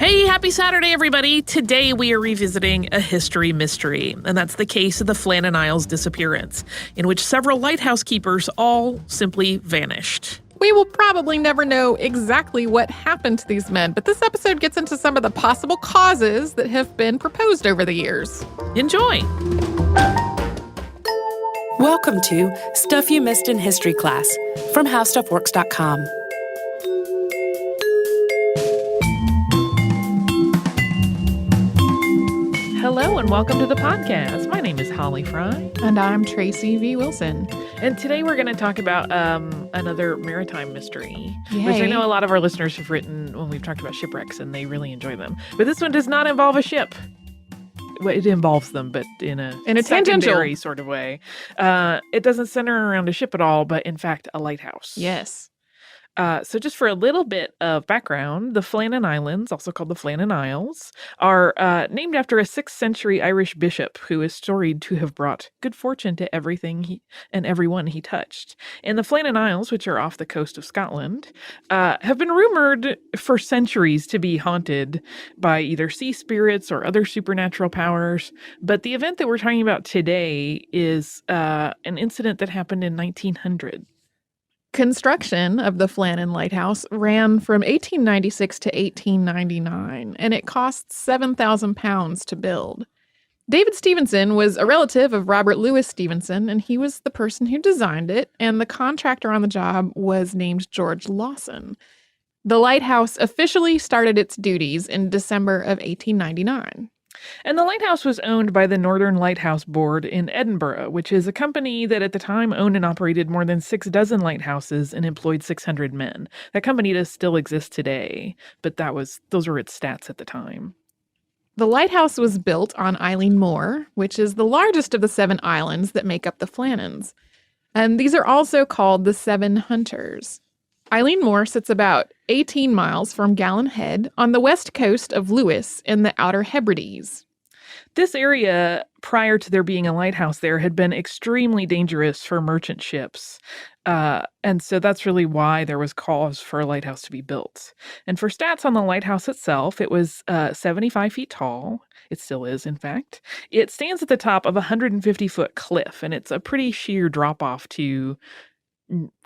Hey, happy Saturday, everybody. Today we are revisiting a history mystery, and that's the case of the Flannan Isles disappearance, in which several lighthouse keepers all simply vanished. We will probably never know exactly what happened to these men, but this episode gets into some of the possible causes that have been proposed over the years. Enjoy! Welcome to Stuff You Missed in History Class from HowStuffWorks.com. Hello and welcome to the podcast. My name is Holly Fry. And I'm Tracy V. Wilson. And today we're going to talk about another maritime mystery, Yay. which I know a lot of our listeners have written when we've talked about shipwrecks, and they really enjoy them. But this one does not involve a ship. Well, it involves them, but in a secondary sort of way. It doesn't center around a ship at all, but in fact, a lighthouse. Yes. So just for a little bit of background, the Flannan Islands, also called the Flannan Isles, are named after a 6th century Irish bishop who is storied to have brought good fortune to everything and everyone he touched. And the Flannan Isles, which are off the coast of Scotland, have been rumored for centuries to be haunted by either sea spirits or other supernatural powers. But the event that we're talking about today is an incident that happened in 1900. Construction of the Flannan Lighthouse ran from 1896 to 1899, and it cost £7,000 to build. David Stevenson was a relative of Robert Louis Stevenson, and he was the person who designed it, and the contractor on the job was named George Lawson. The lighthouse officially started its duties in December of 1899. And the lighthouse was owned by the Northern Lighthouse Board in Edinburgh, which is a company that at the time owned and operated more than 6 lighthouses and employed 600 men. That company does still exist today, but those were its stats at the time. The lighthouse was built on Eilean Mor, which is the largest of the 7 islands that make up the Flannans. And these are also called the 7 Hunters. Eilean Mor sits about 18 miles from Gallen Head on the west coast of Lewis in the Outer Hebrides. This area, prior to there being a lighthouse there, had been extremely dangerous for merchant ships. And so that's really why there was cause for a lighthouse to be built. And for stats on the lighthouse itself, it was 75 feet tall. It still is, in fact. It stands at the top of a 150-foot cliff, and it's a pretty sheer drop-off to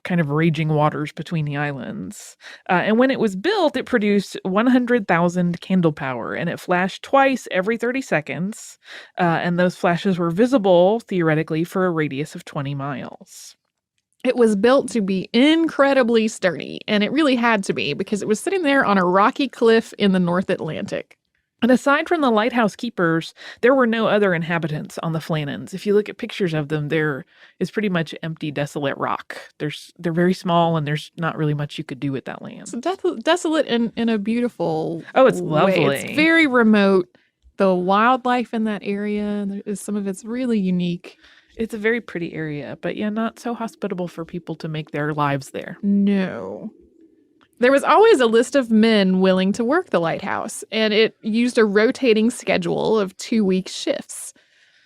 kind of raging waters between the islands. And when it was built, it produced 100,000 candle power, and it flashed twice every 30 seconds. And those flashes were visible, theoretically, for a radius of 20 miles. It was built to be incredibly sturdy, and it really had to be because it was sitting there on a rocky cliff in the North Atlantic. And aside from the lighthouse keepers, there were no other inhabitants on the Flannans. If you look at pictures of them, there is pretty much empty, desolate rock. They're very small, and there's not really much you could do with that land. It's desolate in a beautiful it's way. lovely. It's very remote. The wildlife in that area, some of it's really unique. It's a very pretty area, but yeah, not so hospitable for people to make their lives there. No. There was always a list of men willing to work the lighthouse, and it used a rotating schedule of 2-week shifts.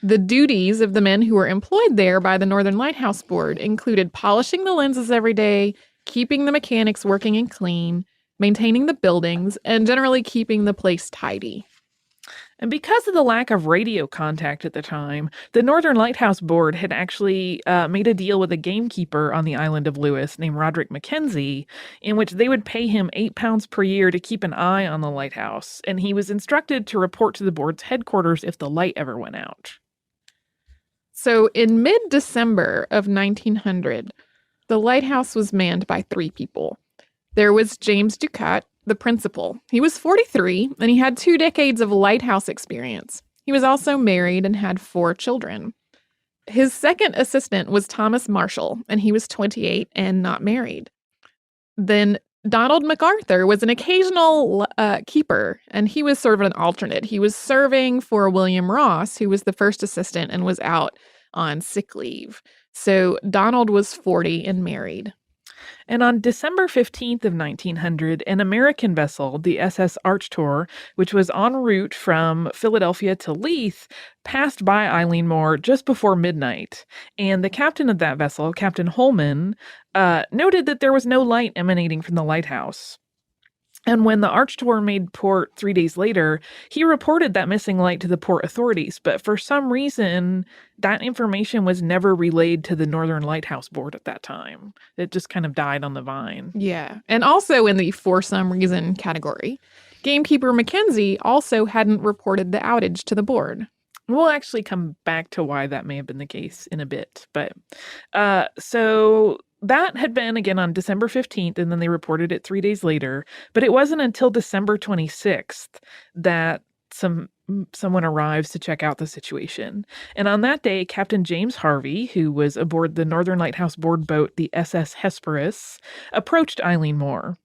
The duties of the men who were employed there by the Northern Lighthouse Board included polishing the lenses every day, keeping the mechanics working and clean, maintaining the buildings, and generally keeping the place tidy. And because of the lack of radio contact at the time, the Northern Lighthouse Board had actually made a deal with a gamekeeper on the island of Lewis named Roderick Mackenzie, in which they would pay him £8 per year to keep an eye on the lighthouse, and he was instructed to report to the board's headquarters if the light ever went out. So in mid-December of 1900, the lighthouse was manned by 3 people. There was James Ducat, the principal. He was 43, and he had 2 decades of lighthouse experience. He was also married and had 4 children. His second assistant was Thomas Marshall, and he was 28 and not married. Then Donald MacArthur was an occasional keeper, and he was sort of an alternate. He was serving for William Ross, who was the first assistant and was out on sick leave. So Donald was 40 and married. And on December 15th of 1900, an American vessel, the SS Archtor, which was en route from Philadelphia to Leith, passed by Eilean Mor just before midnight. And the captain of that vessel, Captain Holman, noted that there was no light emanating from the lighthouse. And when the Archtor made port 3 days later, he reported that missing light to the port authorities, but for some reason, that information was never relayed to the Northern Lighthouse Board at that time. It just kind of died on the vine. Yeah. And also in the for some reason category, gamekeeper Mackenzie also hadn't reported the outage to the board. We'll actually come back to why that may have been the case in a bit. But so that had been again on December 15th, and then they reported it 3 days later. But it wasn't until December 26th that someone arrives to check out the situation. And on that day, Captain James Harvey, who was aboard the Northern Lighthouse Board boat, the SS Hesperus, approached Eilean Mor.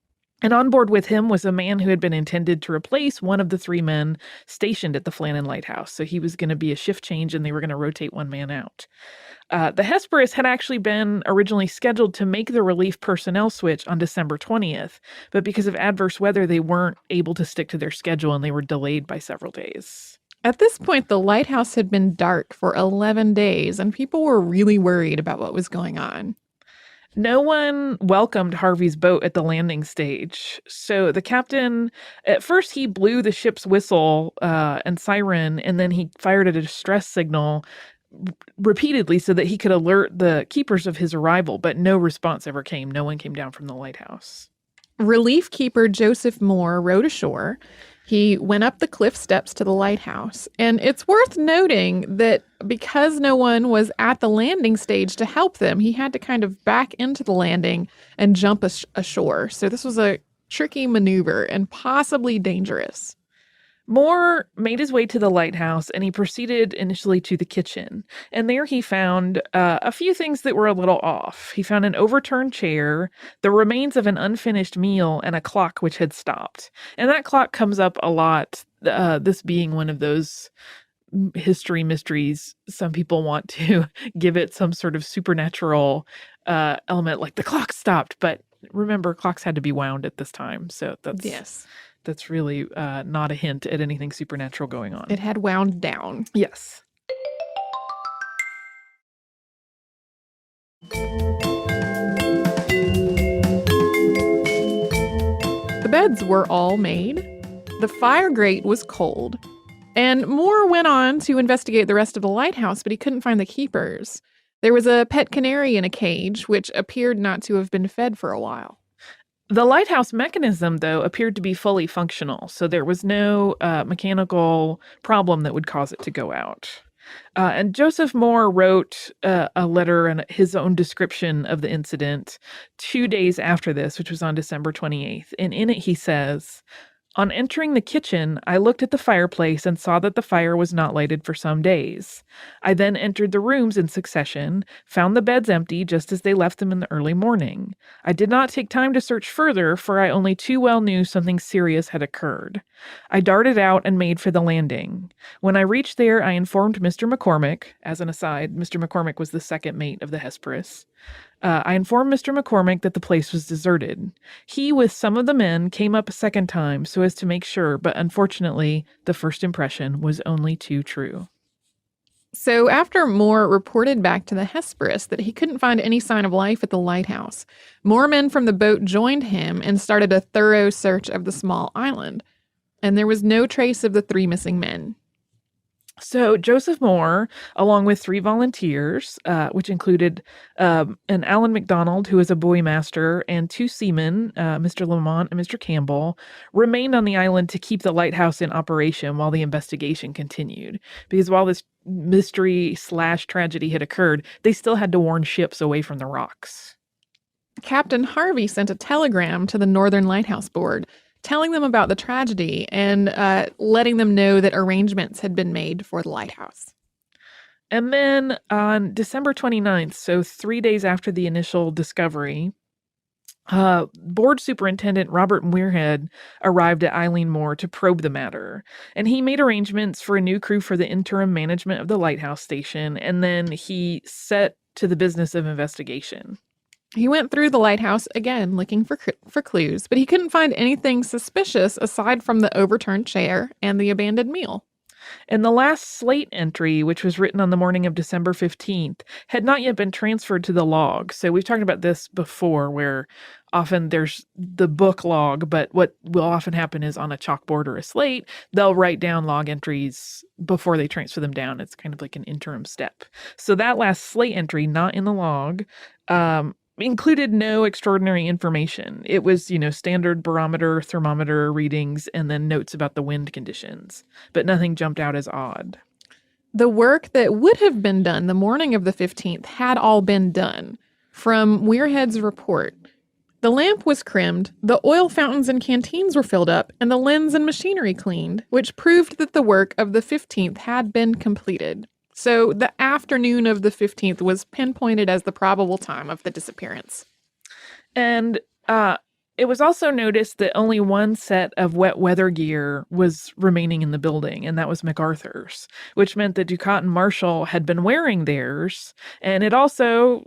And on board with him was a man who had been intended to replace one of the 3 men stationed at the Flannan Lighthouse. So he was going to be a shift change, and they were going to rotate one man out. The Hesperus had actually been originally scheduled to make the relief personnel switch on December 20th, but because of adverse weather, they weren't able to stick to their schedule, and they were delayed by several days. At this point, the lighthouse had been dark for 11 days, and people were really worried about what was going on. No one welcomed Harvey's boat at the landing stage. So the captain, at first he blew the ship's whistle and siren, and then he fired a distress signal repeatedly so that he could alert the keepers of his arrival, but no response ever came. No one came down from the lighthouse. Relief keeper Joseph Moore rowed ashore. He went up the cliff steps to the lighthouse. And it's worth noting that because no one was at the landing stage to help them, he had to kind of back into the landing and jump ashore. So this was a tricky maneuver and possibly dangerous. Moore made his way to the lighthouse, and he proceeded initially to the kitchen. And there he found a few things that were a little off. He found an overturned chair, the remains of an unfinished meal, and a clock which had stopped. And that clock comes up a lot, this being one of those history mysteries. Some people want to give it some sort of supernatural element, like the clock stopped. But remember, clocks had to be wound at this time. So that's really not a hint at anything supernatural going on. It had wound down. Yes. The beds were all made. The fire grate was cold. And Moore went on to investigate the rest of the lighthouse, but he couldn't find the keepers. There was a pet canary in a cage, which appeared not to have been fed for a while. The lighthouse mechanism, though, appeared to be fully functional, so there was no mechanical problem that would cause it to go out. And Joseph Moore wrote a letter and his own description of the incident 2 days after this, which was on December 28th. And in it he says, "On entering the kitchen, I looked at the fireplace and saw that the fire was not lighted for some days. I then entered the rooms in succession, found the beds empty just as they left them in the early morning. I did not take time to search further, for I only too well knew something serious had occurred. I darted out and made for the landing. When I reached there, I informed Mr. McCormick." As an aside, Mr. McCormick was the second mate of the Hesperus. I informed Mr. McCormick that the place was deserted. He, with some of the men, came up a second time so as to make sure, but unfortunately, the first impression was only too true. So after Moore reported back to the Hesperus that he couldn't find any sign of life at the lighthouse, more men from the boat joined him and started a thorough search of the small island. And there was no trace of the 3 missing men. So Joseph Moore, along with 3 volunteers, which included an Alan McDonald, who was a buoy master, and 2 seamen, Mr. Lamont and Mr. Campbell, remained on the island to keep the lighthouse in operation while the investigation continued. Because while this mystery/tragedy had occurred, they still had to warn ships away from the rocks. Captain Harvey sent a telegram to the Northern Lighthouse Board, telling them about the tragedy and letting them know that arrangements had been made for the lighthouse. And then on December 29th, so 3 days after the initial discovery, Board Superintendent Robert Muirhead arrived at Eilean Mor to probe the matter. And he made arrangements for a new crew for the interim management of the lighthouse station, and then he set to the business of investigation. He went through the lighthouse again looking for clues, but he couldn't find anything suspicious aside from the overturned chair and the abandoned meal. And the last slate entry, which was written on the morning of December 15th, had not yet been transferred to the log. So we've talked about this before, where often there's the book log, but what will often happen is on a chalkboard or a slate, they'll write down log entries before they transfer them down. It's kind of like an interim step. So that last slate entry, not in the log, included no extraordinary information. It was, standard barometer, thermometer readings, and then notes about the wind conditions, but nothing jumped out as odd. The work that would have been done the morning of the 15th had all been done. From Weirhead's report, the lamp was crimmed, the oil fountains and canteens were filled up, and the lens and machinery cleaned, which proved that the work of the 15th had been completed. So the afternoon of the 15th was pinpointed as the probable time of the disappearance. And it was also noticed that only one set of wet weather gear was remaining in the building, and that was MacArthur's, which meant that Ducat and Marshall had been wearing theirs. And it also,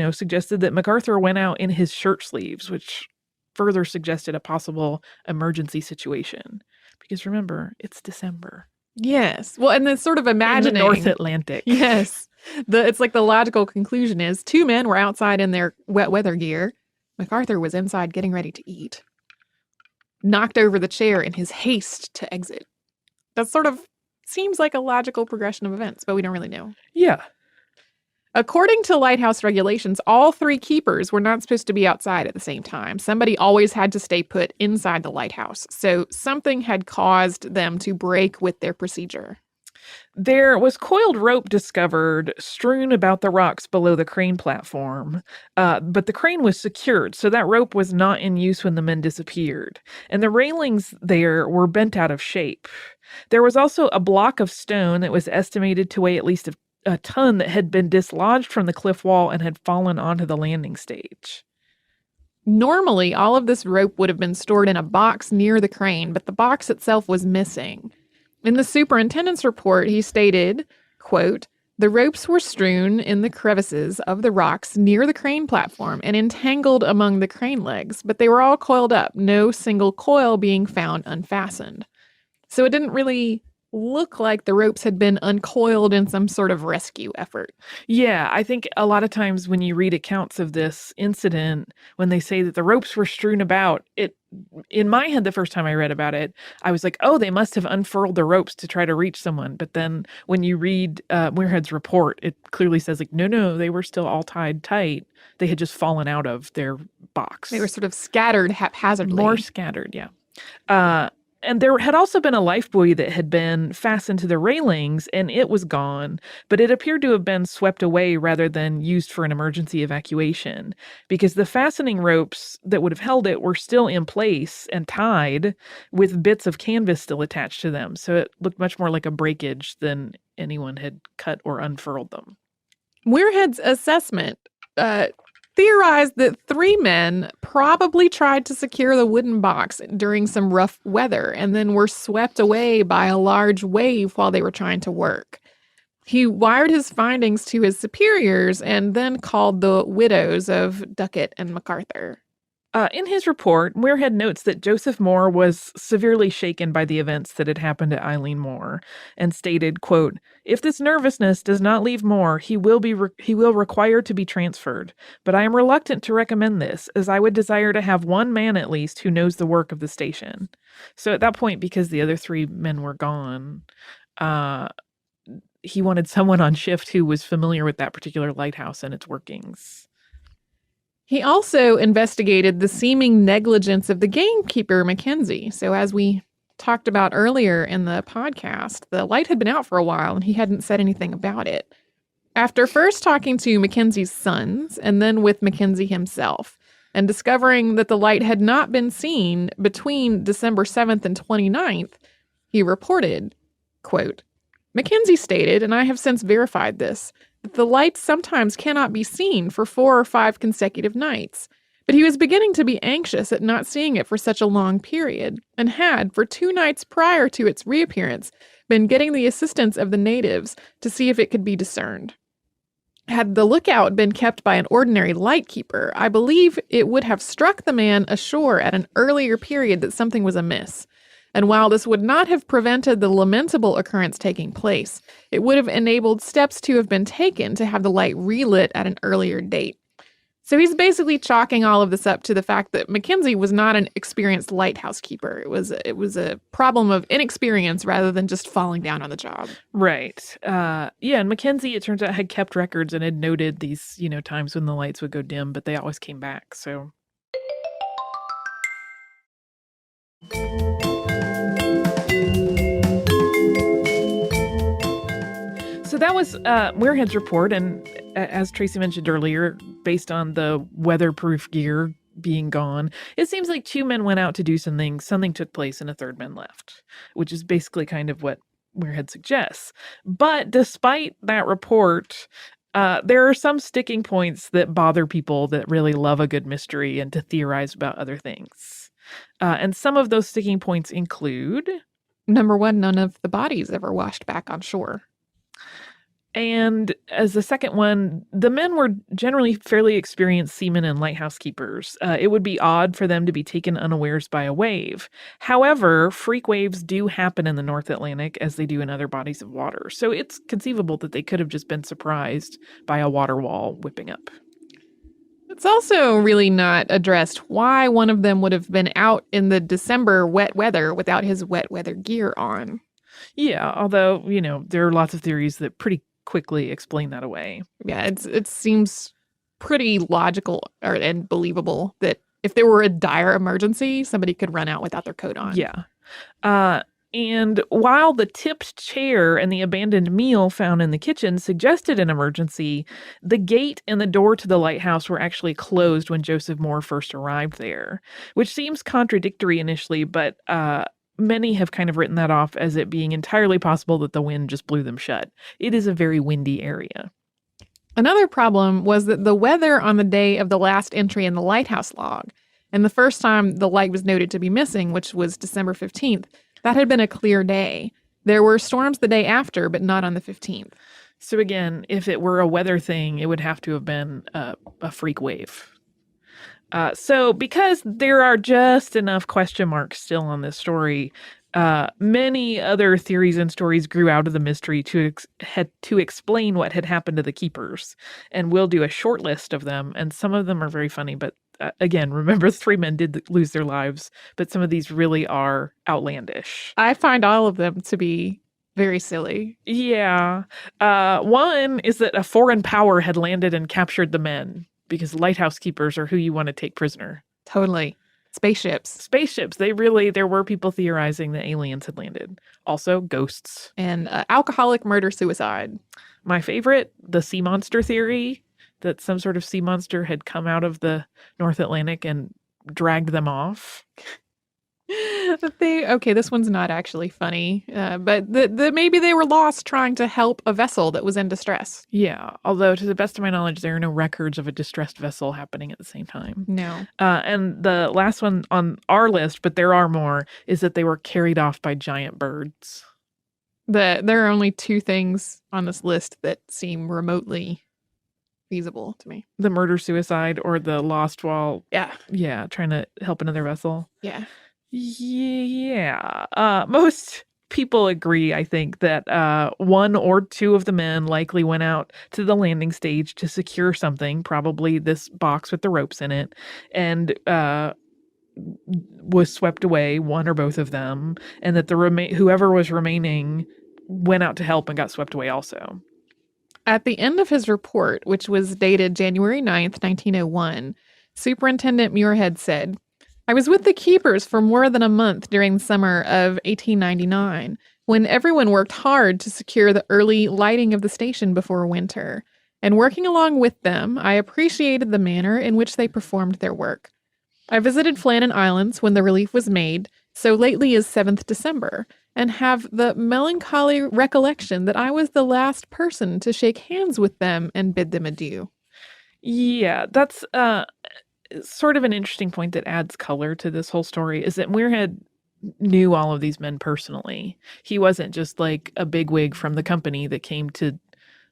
suggested that MacArthur went out in his shirt sleeves, which further suggested a possible emergency situation. Because remember, it's December. Yes. Well, and then sort of imagining in the North Atlantic. Yes. It's like the logical conclusion is two men were outside in their wet weather gear. MacArthur was inside getting ready to eat. Knocked over the chair in his haste to exit. That sort of seems like a logical progression of events, but we don't really know. Yeah. According to lighthouse regulations, all three keepers were not supposed to be outside at the same time. Somebody always had to stay put inside the lighthouse. So something had caused them to break with their procedure. There was coiled rope discovered strewn about the rocks below the crane platform, but the crane was secured, so that rope was not in use when the men disappeared. And the railings there were bent out of shape. There was also a block of stone that was estimated to weigh at least a ton that had been dislodged from the cliff wall and had fallen onto the landing stage. Normally, all of this rope would have been stored in a box near the crane, but the box itself was missing. In the superintendent's report, he stated, quote, "The ropes were strewn in the crevices of the rocks near the crane platform and entangled among the crane legs, but they were all coiled up, no single coil being found unfastened." So it didn't really look like the ropes had been uncoiled in some sort of rescue effort. Yeah, I think a lot of times when you read accounts of this incident, when they say that the ropes were strewn about, in my head, the first time I read about it, I was like, oh, they must have unfurled the ropes to try to reach someone. But then when you read Muirhead's report, it clearly says, like, no, they were still all tied tight. They had just fallen out of their box. They were sort of scattered haphazardly. More scattered, yeah. And there had also been a life buoy that had been fastened to the railings, and it was gone, but it appeared to have been swept away rather than used for an emergency evacuation, because the fastening ropes that would have held it were still in place and tied with bits of canvas still attached to them, so it looked much more like a breakage than anyone had cut or unfurled them. Muirhead's assessment theorized that three men probably tried to secure the wooden box during some rough weather and then were swept away by a large wave while they were trying to work. He wired his findings to his superiors and then called the widows of Ducat and MacArthur. In his report, Muirhead notes that Joseph Mor was severely shaken by the events that had happened at Eilean Mor and stated, quote, "If this nervousness does not leave Mor, he will require to be transferred. But I am reluctant to recommend this, as I would desire to have one man at least who knows the work of the station." So at that point, because the other three men were gone, he wanted someone on shift who was familiar with that particular lighthouse and its workings. He also investigated the seeming negligence of the gamekeeper, Mackenzie. So as we talked about earlier in the podcast, the light had been out for a while and he hadn't said anything about it. After first talking to Mackenzie's sons and then with Mackenzie himself and discovering that the light had not been seen between December 7th and 29th, he reported, quote, "Mackenzie stated, and I have since verified this, that the light sometimes cannot be seen for 4 or 5 consecutive nights, but he was beginning to be anxious at not seeing it for such a long period, and had, for 2 nights prior to its reappearance, been getting the assistance of the natives to see if it could be discerned. Had the lookout been kept by an ordinary lightkeeper, I believe it would have struck the man ashore at an earlier period that something was amiss. And while this would not have prevented the lamentable occurrence taking place, it would have enabled steps to have been taken to have the light relit at an earlier date. So he's basically chalking all of this up to the fact that Mackenzie was not an experienced lighthouse keeper. It was a problem of inexperience rather than just falling down on the job. Right. And Mackenzie, it turns out, had kept records and had noted these, times when the lights would go dim, but they always came back. So that was Muirhead's report, and as Tracy mentioned earlier, based on the weatherproof gear being gone, it seems like 2 men went out to do something took place, and a third man left, which is basically kind of what Muirhead suggests. But despite that report, there are some sticking points that bother people that really love a good mystery and to theorize about other things. And some of those sticking points include... Number 1, none of the bodies ever washed back on shore. And as the second one, the men were generally fairly experienced seamen and lighthouse keepers. It would be odd for them to be taken unawares by a wave. However, freak waves do happen in the North Atlantic as they do in other bodies of water. So it's conceivable that they could have just been surprised by a water wall whipping up. It's also really not addressed why one of them would have been out in the December wet weather without his wet weather gear on. Yeah, although, there are lots of theories that pretty quickly explain that away. Yeah, it seems pretty logical and believable that if there were a dire emergency, somebody could run out without their coat on. Yeah. And while the tipped chair and the abandoned meal found in the kitchen suggested an emergency, the gate and the door to the lighthouse were actually closed when Joseph Moore first arrived there, which seems contradictory initially, but many have kind of written that off as it being entirely possible that the wind just blew them shut. It is a very windy area. Another problem was that the weather on the day of the last entry in the lighthouse log, and the first time the light was noted to be missing, which was December 15th, that had been a clear day. There were storms the day after, but not on the 15th. So again, if it were a weather thing, it would have to have been a freak wave. So because there are just enough question marks still on this story, many other theories and stories grew out of the mystery to explain what had happened to the keepers. And we'll do a short list of them, and some of them are very funny, but again, remember 3 men did lose their lives, but some of these really are outlandish. I find all of them to be very silly. Yeah. One is that a foreign power had landed and captured the men, because lighthouse keepers are who you want to take prisoner. Totally. Spaceships. There were people theorizing that aliens had landed. Also, ghosts. And alcoholic murder-suicide. My favorite, the sea monster theory, that some sort of sea monster had come out of the North Atlantic and dragged them off. This one's not actually funny, but maybe they were lost trying to help a vessel that was in distress. Yeah, although to the best of my knowledge, there are no records of a distressed vessel happening at the same time. No. And the last one on our list, but there are more, is that they were carried off by giant birds. There are only 2 things on this list that seem remotely feasible to me. The murder-suicide or the lost while... Yeah, trying to help another vessel. Yeah. Yeah. Most people agree, I think, that 1 or 2 of the men likely went out to the landing stage to secure something, probably this box with the ropes in it, and was swept away, 1 or both of them, and that whoever was remaining went out to help and got swept away also. At the end of his report, which was dated January 9th, 1901, Superintendent Muirhead said, "I was with the keepers for more than a month during the summer of 1899, when everyone worked hard to secure the early lighting of the station before winter. And working along with them, I appreciated the manner in which they performed their work. I visited Flannan Islands when the relief was made, so lately as 7th December, and have the melancholy recollection that I was the last person to shake hands with them and bid them adieu." Yeah, that's sort of an interesting point that adds color to this whole story, is that Muirhead knew all of these men personally. He wasn't just like a bigwig from the company that came to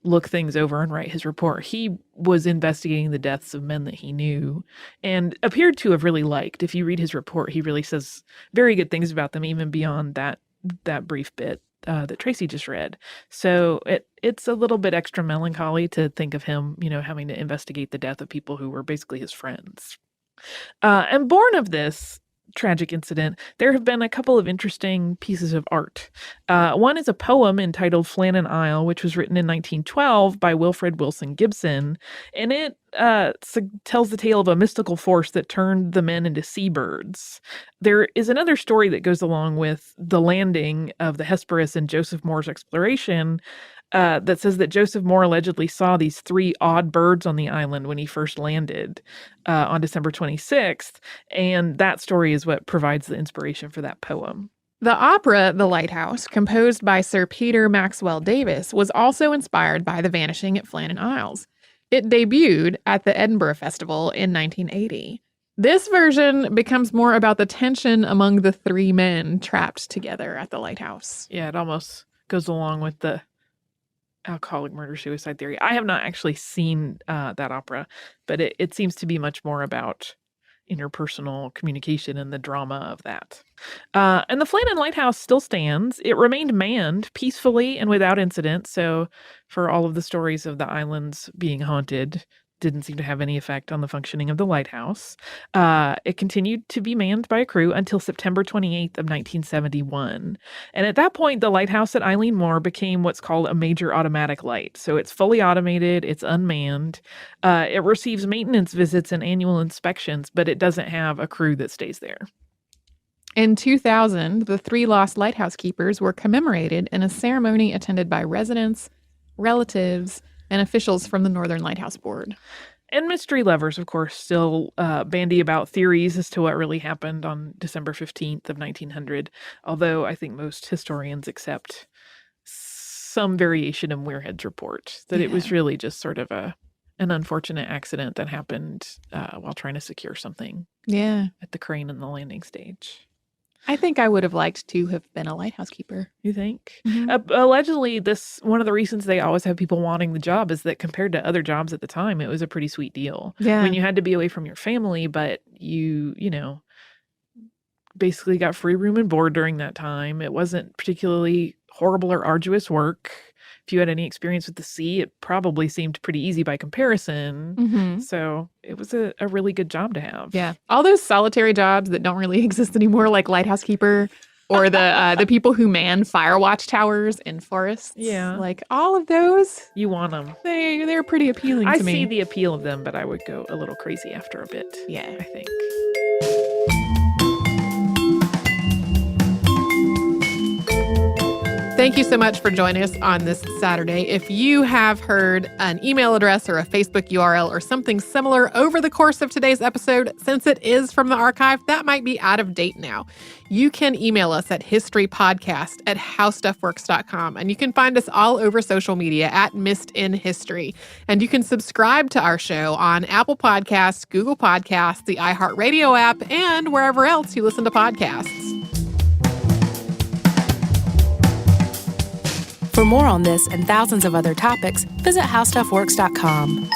look things over and write his report. He was investigating the deaths of men that he knew and appeared to have really liked. If you read his report, he really says very good things about them, even beyond that brief bit that Tracy just read. So it's a little bit extra melancholy to think of him, having to investigate the death of people who were basically his friends. And born of this tragic incident, there have been a couple of interesting pieces of art. One is a poem entitled Flannan Isle, which was written in 1912 by Wilfred Wilson Gibson, and it tells the tale of a mystical force that turned the men into seabirds. There is another story that goes along with the landing of the Hesperus and Joseph Mor's exploration that says that Joseph Mor allegedly saw these 3 odd birds on the island when he first landed on December 26th, and that story is what provides the inspiration for that poem. The opera, The Lighthouse, composed by Sir Peter Maxwell Davis, was also inspired by the vanishing at Flannan Isles. It debuted at the Edinburgh Festival in 1980. This version becomes more about the tension among the 3 men trapped together at the lighthouse. Yeah, it almost goes along with the alcoholic murder-suicide theory. I have not actually seen that opera, but it seems to be much more about interpersonal communication and the drama of that. And the Flannan Lighthouse still stands. It remained manned peacefully and without incident, so for all of the stories of the islands being haunted, didn't seem to have any effect on the functioning of the lighthouse. It continued to be manned by a crew until September 28th of 1971. And at that point, the lighthouse at Eilean Mor became what's called a major automatic light. So it's fully automated, it's unmanned. It receives maintenance visits and annual inspections, but it doesn't have a crew that stays there. In 2000, the 3 lost lighthouse keepers were commemorated in a ceremony attended by residents, relatives, and officials from the Northern Lighthouse Board. And mystery lovers, of course, still bandy about theories as to what really happened on December 15th of 1900, although I think most historians accept some variation in Muirhead's report, that it was really just sort of an unfortunate accident that happened while trying to secure something at the crane and the landing stage. I think I would have liked to have been a lighthouse keeper. You think? Mm-hmm. Allegedly, one of the reasons they always have people wanting the job is that compared to other jobs at the time, it was a pretty sweet deal. Yeah. When you had to be away from your family, but you basically got free room and board during that time. It wasn't particularly horrible or arduous work. If you had any experience with the sea, it probably seemed pretty easy by comparison. Mm-hmm. So it was a really good job to have. Yeah. All those solitary jobs that don't really exist anymore, like lighthouse keeper or the people who man fire watch towers in forests. Yeah. Like all of those. You want them. They're pretty appealing to me. I see the appeal of them, but I would go a little crazy after a bit. Yeah. I think. Thank you so much for joining us on this Saturday. If you have heard an email address or a Facebook URL or something similar over the course of today's episode, since it is from the archive, that might be out of date now. You can email us at historypodcast@howstuffworks.com, and you can find us all over social media at Missed in History. And you can subscribe to our show on Apple Podcasts, Google Podcasts, the iHeartRadio app, and wherever else you listen to podcasts. For more on this and thousands of other topics, visit howstuffworks.com.